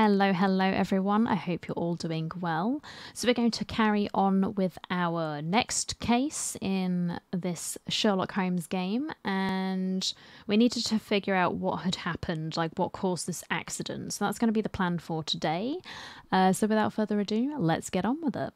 Hello everyone, I hope you're all doing well. So we're going to carry on with our next case in this Sherlock Holmes game, and we needed to figure out what had happened, like what caused this accident. So that's going to be the plan for today. So without further ado, let's get on with it.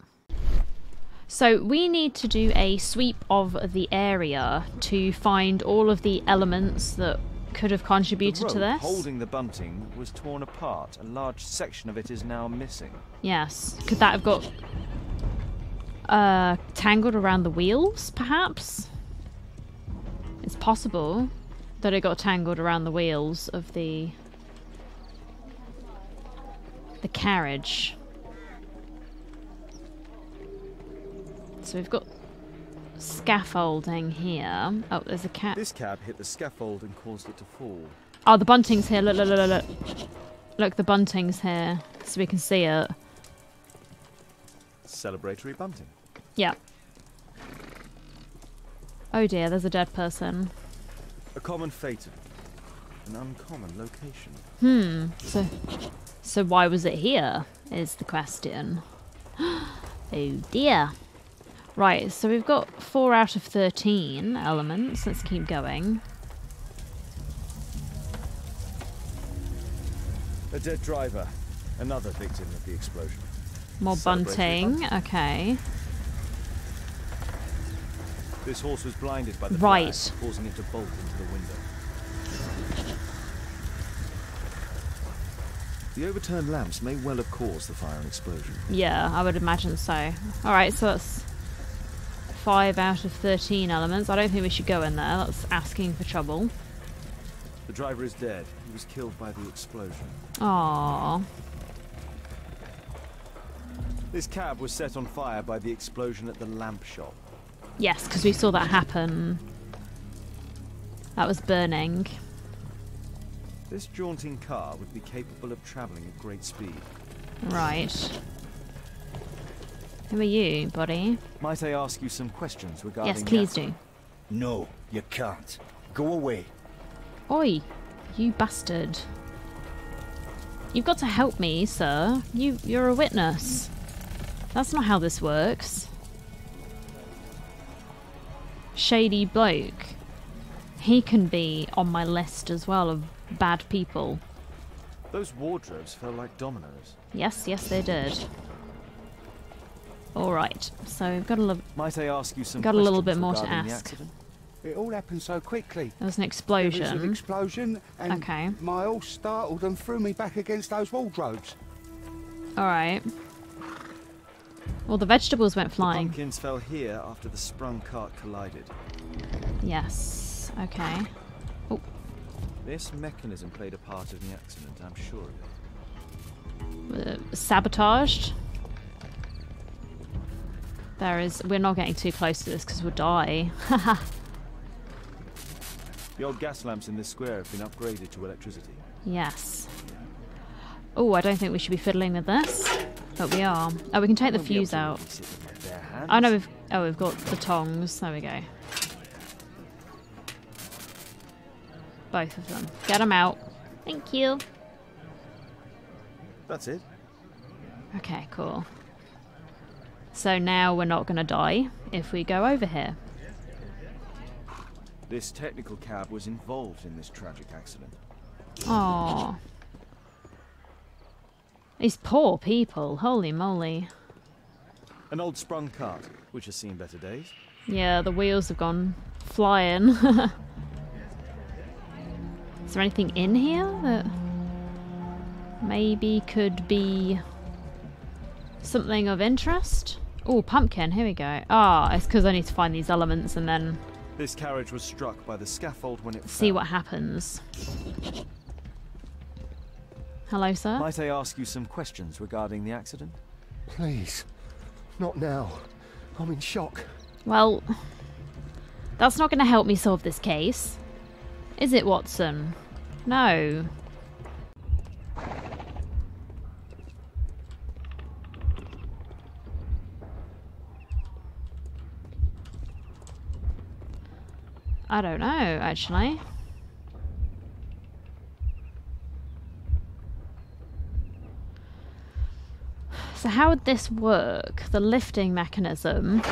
So we need to do a sweep of the area to find all of the elements that could have contributed to this. Holding the bunting was torn apart. A large section of it is now missing. Yes. Could that have got tangled around the wheels, perhaps? It's possible that it got tangled around the wheels of the carriage. So we've got scaffolding here. Oh, there's a cat. This cab hit the scaffold and caused it to fall. Oh, the bunting's here. Look, look, look, look. Look, the bunting's here, so we can see it. Celebratory bunting. Yeah. Oh dear, there's a dead person. A common fate. An uncommon location. So why was it here, is the question. Oh dear. Right, so we've got 4 out of 13 elements. Let's keep going. A dead driver. Another victim of the explosion. More bunting. Okay. This horse was blinded by the Right. flash, causing it to bolt into the window. The overturned lamps may well have caused the fire and explosion. Yeah, I would imagine so. Alright, so that's 5 out of 13 elements. I don't think we should go in there. That's asking for trouble. The driver is dead. He was killed by the explosion. Aww. This cab was set on fire by the explosion at the lamp shop. Yes, because we saw that happen. That was burning. This jaunting car would be capable of travelling at great speed. Right. Who are you, buddy? Might I ask you some questions regarding... Yes, please do. No, you can't. Go away. Oi, you bastard. You've got to help me, sir. You're a witness. That's not how this works. Shady bloke. He can be on my list as well of bad people. Those wardrobes felt like dominoes. Yes, yes they did. Alright, so we've got Might I ask you some got a little bit more to regarding the ask. accident? It all happened so quickly. There was an There explosion. was an explosion, and Okay. my horse startled and threw me back against those wardrobes. Alright. Well, the vegetables went The flying. pumpkins fell here after the sprung cart collided. Yes, okay. Oh, This mechanism played a part in the accident, I'm sure of it. sabotaged. We're not getting too close to this because we'll die. The old gas lamps in this square have been upgraded to electricity. Yes. Oh, I don't think we should be fiddling with this, but we are. Oh, we can take the Won't be able fuse to out. really sit with their bare hands. Oh no, we've got the tongs. There we go. Both of them. Get them out. Thank you. That's it. Okay, cool. So now we're not going to die if we go over here. This technical cab was involved in this tragic accident. Oh, these poor people. Holy moly. An old sprung cart, which has seen better days. Yeah, the wheels have gone flying. Is there anything in here that maybe could be something of interest? Oh, pumpkin. Here we go. Ah, it's because I need to find these elements and then This carriage was struck by the scaffold when it see fell. what happens. Hello, sir? Might I ask you some questions regarding the accident? Please. Not now. I'm in shock. Well, that's not going to help me solve this case. Is it, Watson? No. I don't know, actually. So how would this work? The lifting mechanism.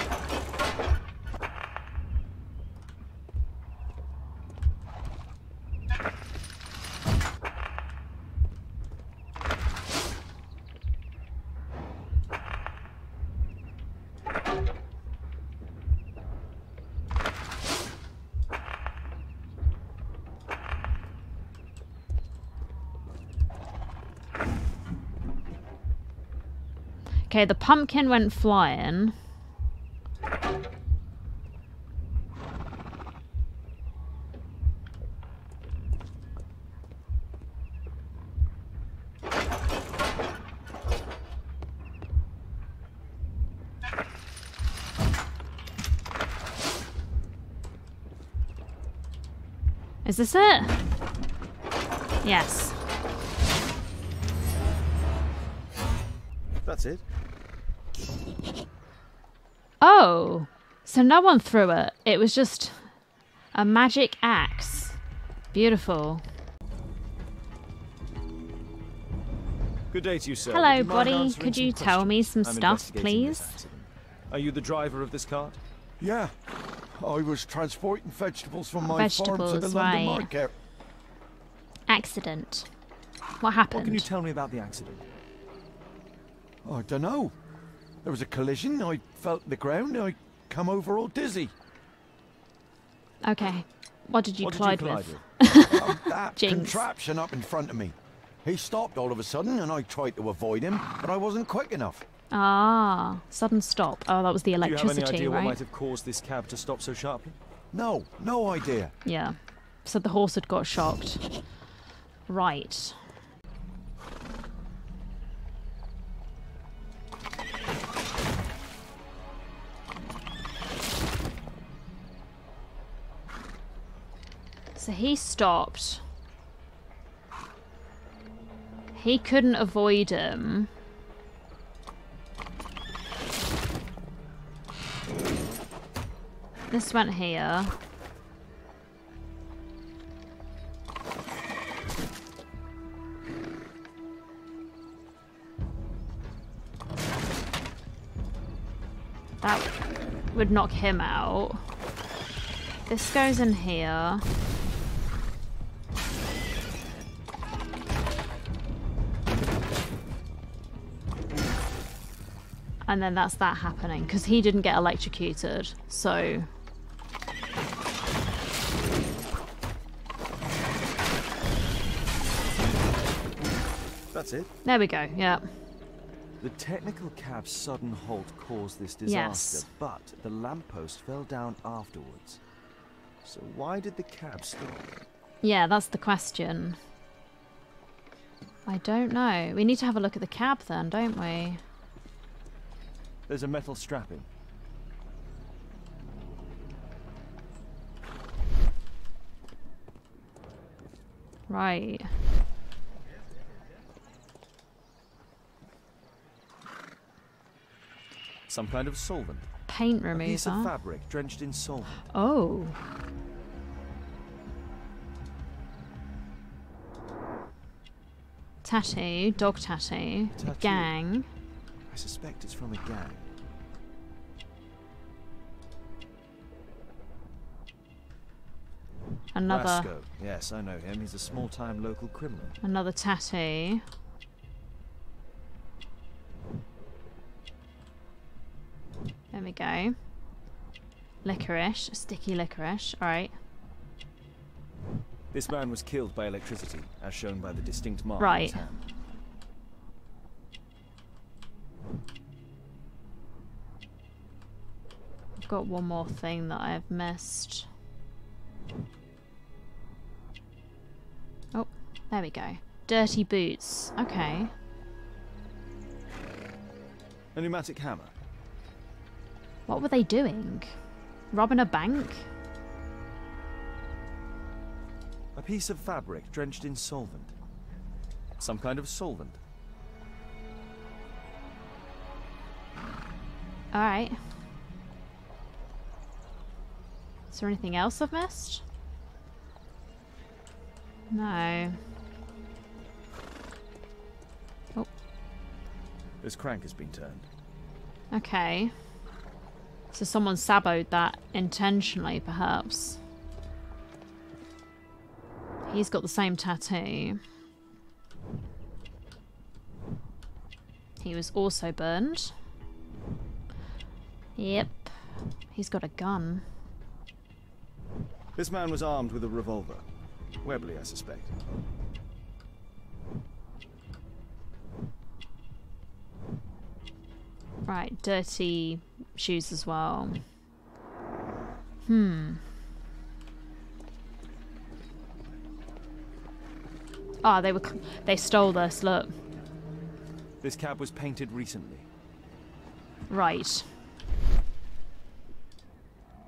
Okay, the pumpkin went flying. Is this it? Yes. That's it. Oh, so no one threw it. It was just a magic axe. Beautiful. Good day to you, sir. Hello, Would you mind buddy. answering Could some you tell me questions? some I'm stuff, investigating this please? accident. Are you the driver of this cart? Yeah. I was transporting vegetables from my farm to the Vegetables, London right. market. Accident. What What happened? can you tell me about the accident? I don't know. There was a collision. I felt the ground. I come over all dizzy. Okay. What did you What collide did you collide with? with? That Jinx. contraption up in front of me. He stopped all of a sudden, and I tried to avoid him, but I wasn't quick enough. Ah, sudden stop. Oh, that was the Do you have electricity, any idea what right? might have caused this cab to stop so sharply? No, no idea. Yeah. So the horse had got shocked. Right. So he stopped. He couldn't avoid him. This went here. That would knock him out. This goes in here. And then that's that happening, because he didn't get electrocuted, so... That's it. There we go, yeah. The technical cab's sudden halt caused this disaster, Yes. but the lamppost fell down afterwards. So why did the cab stop? Yeah, that's the question. I don't know. We need to have a look at the cab then, don't we? There's a metal strapping. Right. Some kind of solvent. Paint A piece of remover. fabric drenched in solvent. Oh. Tattoo, dog tattoo, a Tattoo. gang. I suspect it's from a gang. Another Rasco. Yes, I know him. He's a small-time local criminal. another tattoo. There we go. Licorice, sticky licorice. Alright. This man was killed by electricity, as shown by the distinct mark on Right. his hand. I've got one more thing that I have missed. Oh, there we go. Dirty boots. Okay. A pneumatic hammer. What were they doing? Robbing a bank? A piece of fabric drenched in solvent. Some kind of solvent. Alright. Is there anything else I've missed? No. Oh. This crank has been turned. Okay. So someone saboed that intentionally, perhaps. He's got the same tattoo. He was also burned. Yep. He's got a gun. This man was armed with a revolver. Webley, I suspect. Right, dirty shoes as well. Ah, they stole this, look. This cab was painted recently. Right.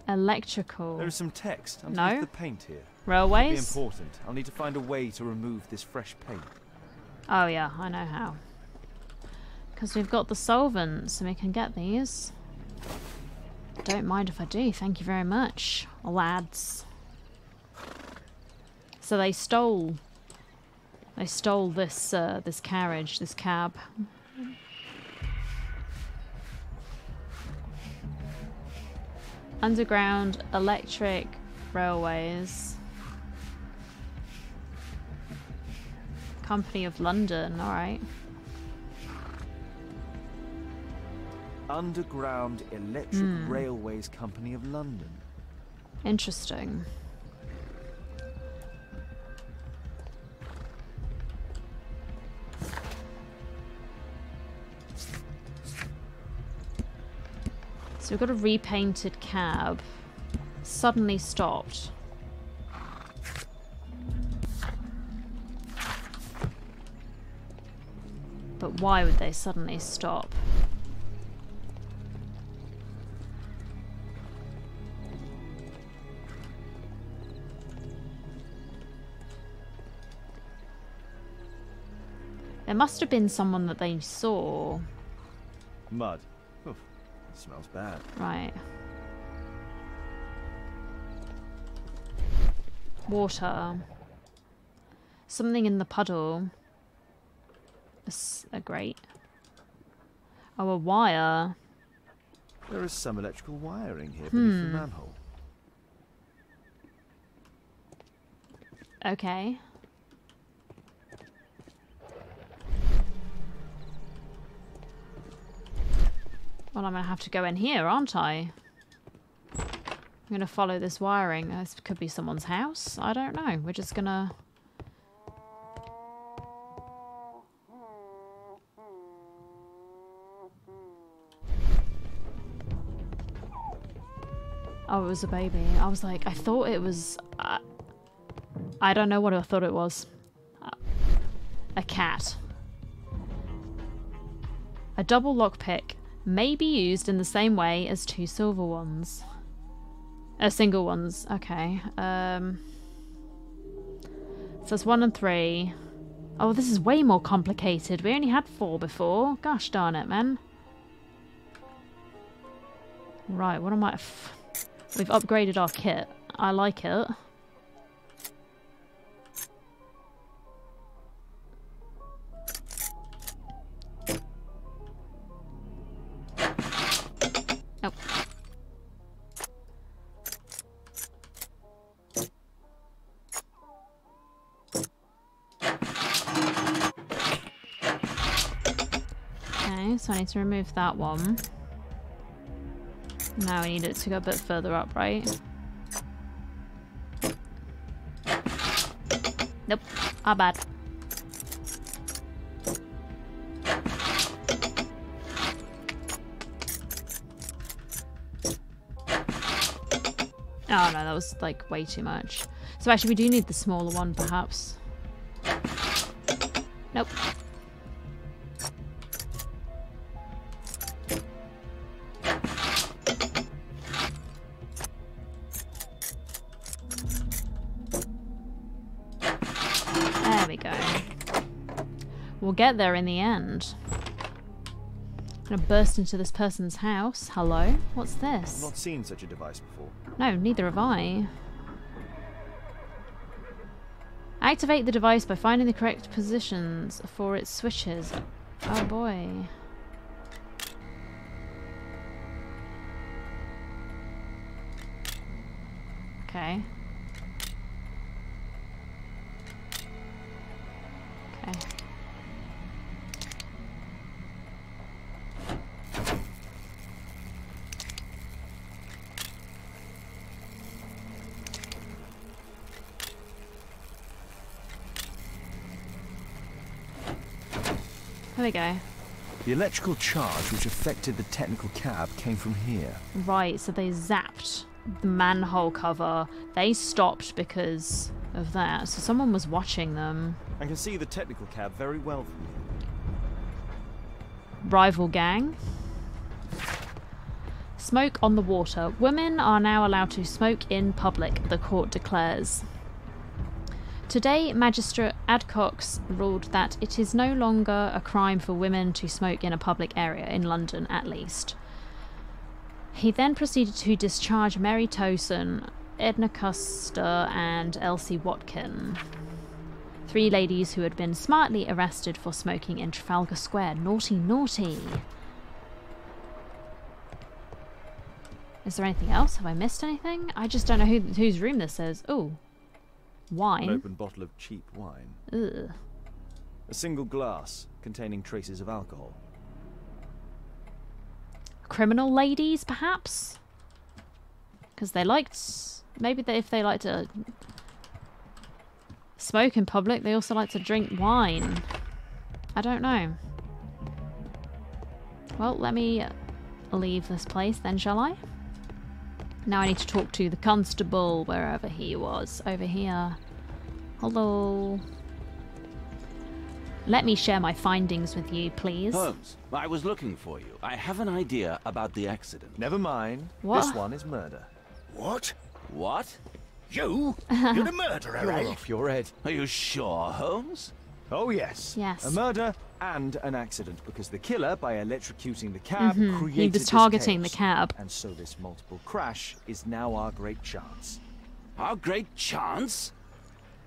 Electrical. There is some text underneath No? the paint here. It'll be Railways? important. I'll need to find a way to remove this fresh paint. Oh yeah, I know how. Because we've got the solvents and we can get these. Don't mind if I do, thank you very much, lads. So they stole this this carriage, this cab. Underground electric railways. Company of London, alright. Underground Electric Railways Company of London. Interesting. So we've got a repainted cab. Suddenly stopped. But why would they suddenly stop? There must have been someone that they saw. Mud. Oof, smells bad. Right. Water. Something in the puddle. A grate. Oh, a wire. There is some electrical wiring here beneath the manhole. Okay. Well, I'm going to have to go in here, aren't I? I'm going to follow this wiring. This could be someone's house. I don't know. We're just going to... Oh, it was a baby. I was like, I thought it was... I don't know what I thought it was. A cat. A double lockpick may be used in the same way as two silver ones. Single ones. Okay. So it's 1 and 3. Oh, this is way more complicated. We only had 4 before. Gosh darn it, man. Right, what am I... We've upgraded our kit. I like it. Oh. Okay, so I need to remove that one. Now we need it to go a bit further up, right? Nope, our bad. Oh no, that was like way too much. So actually we do need the smaller one perhaps. Nope. There we go. We'll get there in the end. I'm gonna burst into this person's house. Hello? What's this? I've not seen such a device before. No, neither have I. Activate the device by finding the correct positions for its switches. Oh boy. Okay. Okay. There we go. The electrical charge which affected the technical cab came from here. Right, so they zapped the manhole cover. They stopped because of that. So someone was watching them. I can see the technical cab very well from here. Rival gang. Smoke on the water. Women are now allowed to smoke in public, the court declares. Today, Magistrate Adcox ruled that it is no longer a crime for women to smoke in a public area, in London at least. He then proceeded to discharge Mary Towson, Edna Custer and Elsie Watkin, 3 ladies who had been smartly arrested for smoking in Trafalgar Square. Naughty, naughty. Is there anything else? Have I missed anything? I just don't know whose room this is. Ooh. Wine. An open bottle of cheap wine. Ugh. A single glass containing traces of alcohol. Criminal ladies, perhaps? Because they liked... Maybe if they like to smoke in public, they also like to drink wine. I don't know. Well, let me leave this place then, shall I? Now I need to talk to the constable, wherever he was. Over here. Hello. Let me share my findings with you, please. Holmes, I was looking for you. I have an idea about the accident. Never mind. What? This one is murder. What? What? You? You're the murderer, You're eh? off your head. Are you sure, Holmes? Oh, yes. Yes. A murder and an accident, because the killer, by electrocuting the cab, created He was this targeting the chaos. cab. And so this multiple crash is now our great chance. Our great chance?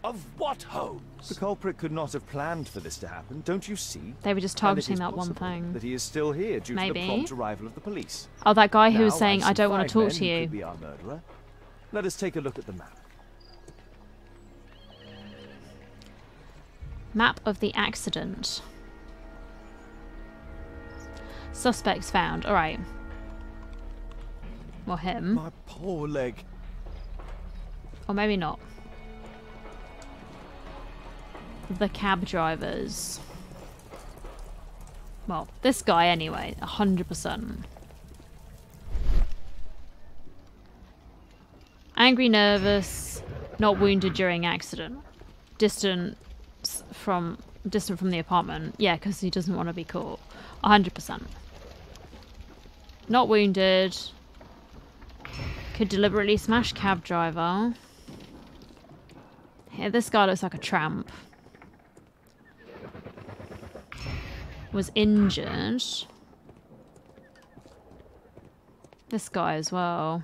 Of what, Holmes? The culprit could not have planned for this to happen, don't you see? They were just And it targeting is that one possible thing. that he is still here due to Maybe. the prompt arrival of the police. Oh, that guy who was Now, saying, I've I don't seen want to 5 talk men to who you. could be our murderer. Let us take a look at the map. Map of the accident. Suspects found. Alright. Well, him. My poor leg. Or maybe not. The cab drivers. Well, this guy anyway. 100%. Angry, nervous, not wounded during accident. Distant from the apartment. Yeah, because he doesn't want to be caught. 100%. Not wounded. Could deliberately smash cab driver. Yeah, this guy looks like a tramp. Was injured. This guy as well.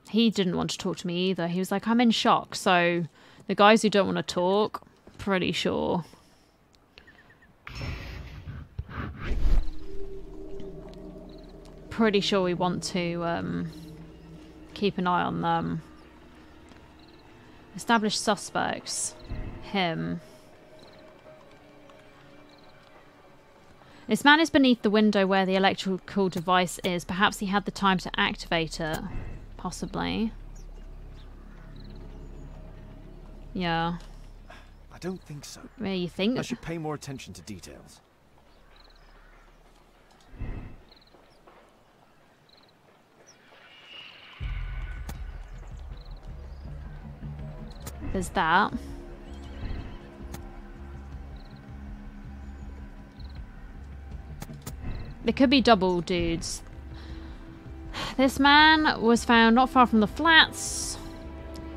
He didn't want to talk to me either. He was like, I'm in shock. So the guys who don't want to talk, pretty sure. Pretty sure we want to keep an eye on them. Established suspects. Him. This man is beneath the window where the electrical device is. Perhaps he had the time to activate it. Possibly. Yeah. I don't think so. Where you think? I should pay more attention to details. There's that. There could be double dudes. This man was found not far from the flats.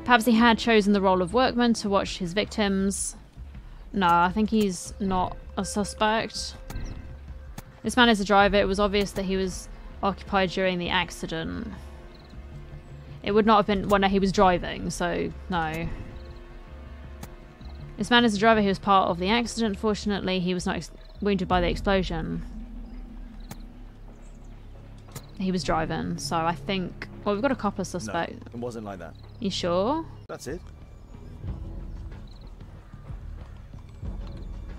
Perhaps he had chosen the role of workman to watch his victims. No, I think he's not a suspect. This man is a driver. It was obvious that he was occupied during the accident. It would not have been when he was driving, so no. This man is a driver. He was part of the accident. Fortunately, he was not wounded by the explosion. he was driving, so I think... Well, we've got a copper suspect. No, it wasn't like that. You sure? That's it.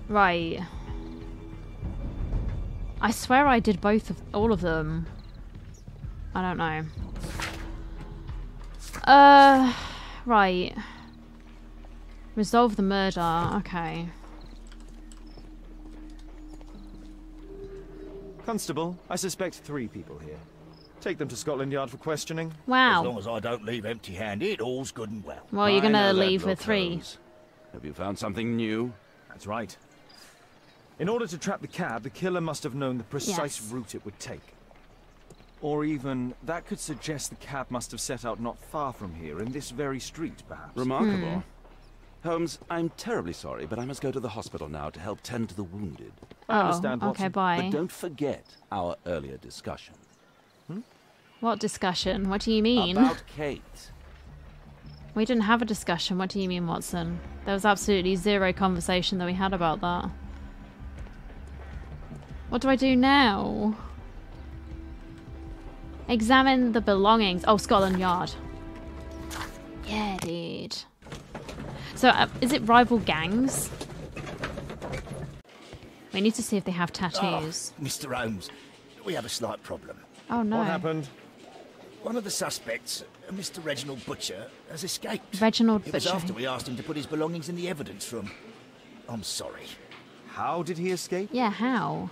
Right. I swear I did all of them. I don't know. Right. Resolve the murder. Okay. Constable, I suspect 3 people here. Take them to Scotland Yard for questioning. Wow. As long as I don't leave empty-handed, all's good and well. Well, you're I gonna know that leave with look, 3. Holmes. Have you found something new? That's right. In order to trap the cab, the killer must have known the precise Yes. route it would take. Or even, that could suggest the cab must have set out not far from here, in this very street, perhaps. Remarkable. Holmes, I'm terribly sorry, but I must go to the hospital now to help tend to the wounded. I understand, okay, Watson. bye. But don't forget our earlier discussion. What discussion? What do you mean? About Kate. We didn't have a discussion. What do you mean, Watson? There was absolutely 0 conversation that we had about that. What do I do now? Examine the belongings. Oh, Scotland Yard. Yeah, dude. So, is it rival gangs? We need to see if they have tattoos. Mr. Holmes, we have a slight problem. Oh, no. What happened? One of the suspects, Mr. Reginald Butcher, has escaped. Reginald It was Butcher. after we asked him to put his belongings in the evidence room. I'm sorry. How did he escape? Yeah, how?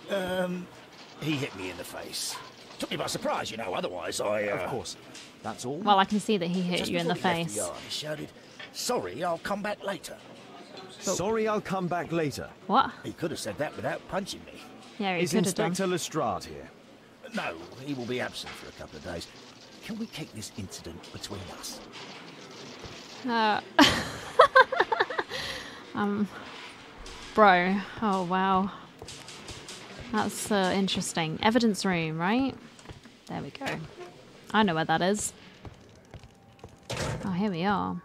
He hit me in the face. Took me by surprise, you know, otherwise I... Of course. That's all? Well, I can see that he hit Just you in the before he left face. the yard, he shouted, "Sorry, I'll come back later." Sorry, I'll come back later. What? He could have said that without punching me. Yeah, he Is could have done. Inspector Lestrade here? No, he will be absent for a couple of days. Can we keep this incident between us? Bro. Oh, wow. That's interesting. Evidence room, right? There we go. I know where that is. Oh, here we are.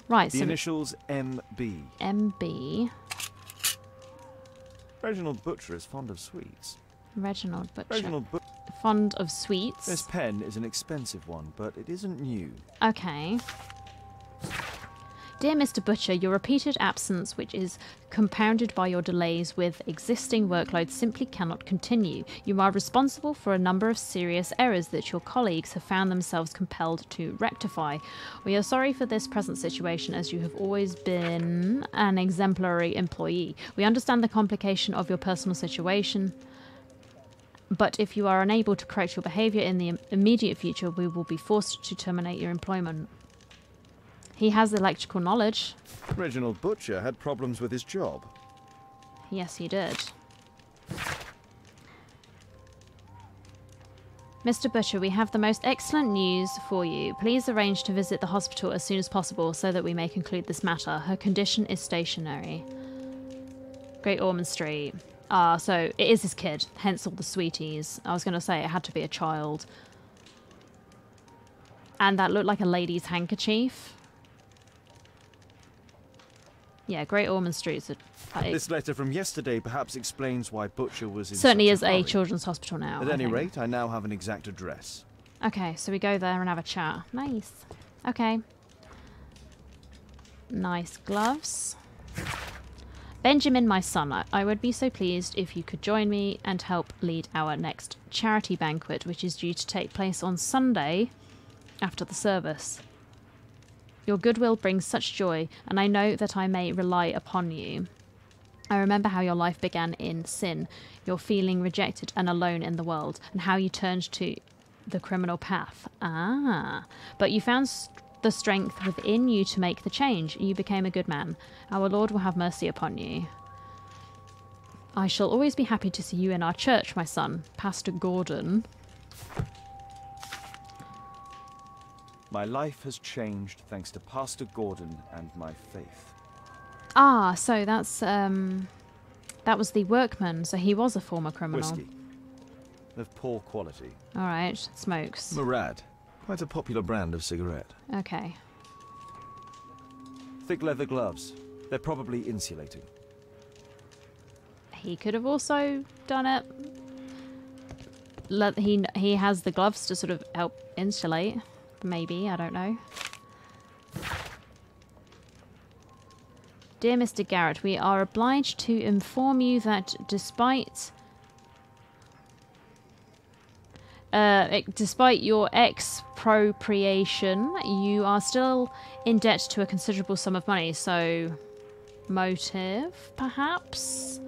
Right, The so initials MB. MB. Reginald Butcher is fond of sweets. Reginald Butcher. Reginald Butcher. Fond of sweets. This pen is an expensive one, but it isn't new. Okay. Dear Mr. Butcher, your repeated absence, which is compounded by your delays with existing workload, simply cannot continue. You are responsible for a number of serious errors that your colleagues have found themselves compelled to rectify. We are sorry for this present situation, as you have always been an exemplary employee. We understand the complication of your personal situation, but if you are unable to correct your behaviour in the immediate future, we will be forced to terminate your employment. He has electrical knowledge. Reginald Butcher had problems with his job. Yes, he did. Mr. Butcher, we have the most excellent news for you. Please arrange to visit the hospital as soon as possible so that we may conclude this matter. Her condition is stationary. Great Ormond Street. Ah, so it is his kid, hence all the sweeties. I was going to say it had to be a child. And that looked like a lady's handkerchief. Yeah, Great Ormond Street. This letter from yesterday perhaps explains why Butcher was in Certainly such is a hurry. children's hospital now. At I any think. rate, I now have an exact address. Okay, so we go there and have a chat. Nice. Okay. Nice gloves. Benjamin, my son, I would be so pleased if you could join me and help lead our next charity banquet, which is due to take place on Sunday after the service. Your goodwill brings such joy, and I know that I may rely upon you. I remember how your life began in sin, your feeling rejected and alone in the world, and how you turned to the criminal path. Ah, but you found the strength within you to make the change. You became a good man. Our Lord will have mercy upon you. I shall always be happy to see you in our church, my son, Pastor Gordon. My life has changed thanks to Pastor Gordon and my faith. Ah, so that's that was the workman. So he was a former criminal. Whiskey. Of poor quality. All right, smokes. Murad. Quite a popular brand of cigarette. Okay. Thick leather gloves. They're probably insulating. He could have also done it. he has the gloves to sort of help insulate. Maybe, I don't know. Dear Mr. Garrett, we are obliged to inform you that despite your expropriation, you are still in debt to a considerable sum of money. So, motive, perhaps?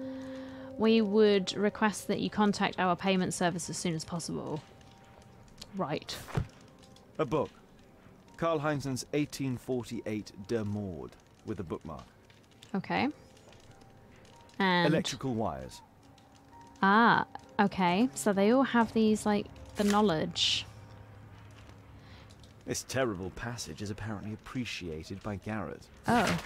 We would request that you contact our payment service as soon as possible. Right. A book. Karl Heinzen's 1848 Der Mord, with a bookmark. Okay. And... Electrical wires. Ah, okay. So they all have these, like, the knowledge. This terrible passage is apparently appreciated by Garrett. Oh.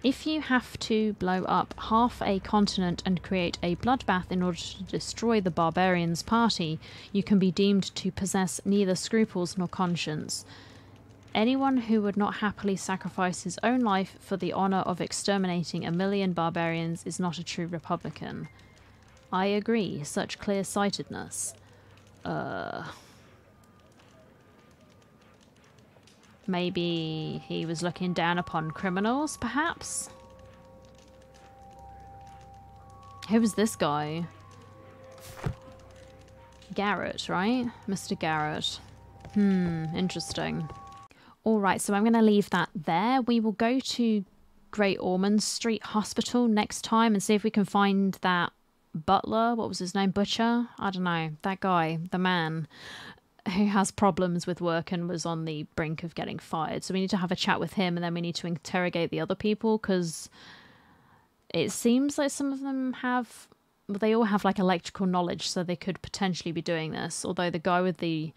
If you have to blow up half a continent and create a bloodbath in order to destroy the barbarians' party, you can be deemed to possess neither scruples nor conscience. Anyone who would not happily sacrifice his own life for the honour of exterminating 1 million barbarians is not a true Republican. I agree, such clear-sightedness. Maybe he was looking down upon criminals, perhaps? Who was this guy? Garrett, right? Mr. Garrett. Interesting. Alright, so I'm going to leave that there. We will go to Great Ormond Street Hospital next time and see if we can find that butler. What was his name? Butcher? I don't know. That guy. The man who has problems with work and was on the brink of getting fired. So we need to have a chat with him, and then we need to interrogate the other people, because it seems like some of them have... Well, they all have, like, electrical knowledge, so they could potentially be doing this. Although the guy with the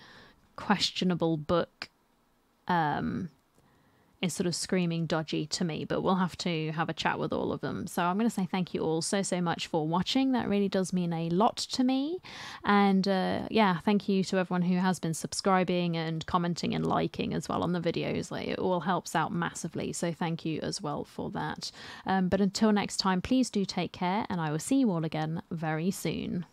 questionable book is sort of screaming dodgy to me, but we'll have to have a chat with all of them. So I'm going to say thank you all so much for watching. That really does mean a lot to me. And yeah, thank you to everyone who has been subscribing and commenting and liking as well on the videos. Like, it all helps out massively, so thank you as well for that. But until next time, please do take care, and I will see you all again very soon.